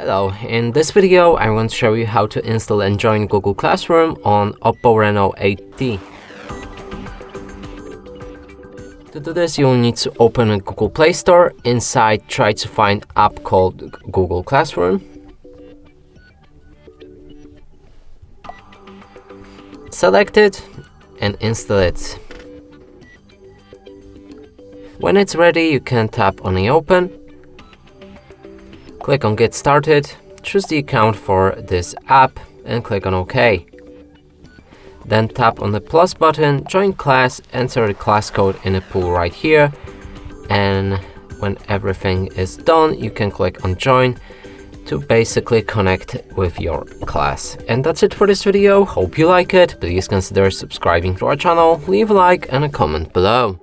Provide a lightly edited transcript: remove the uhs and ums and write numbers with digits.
Hello, in this video I want to show you how to install and join Google Classroom on Oppo Reno 8T. To do this, you'll need to open a Google Play Store. Inside, try to find app called Google Classroom. Select it and install it. When it's ready, you can tap on the Open. Click on Get Started, choose the account for this app and click on OK. Then tap on the plus button, join class, enter the class code in the pool right here, and when everything is done, you can click on Join to basically connect with your class. And that's it for this video. Hope you like it. Please consider subscribing to our channel, leave a like and a comment below.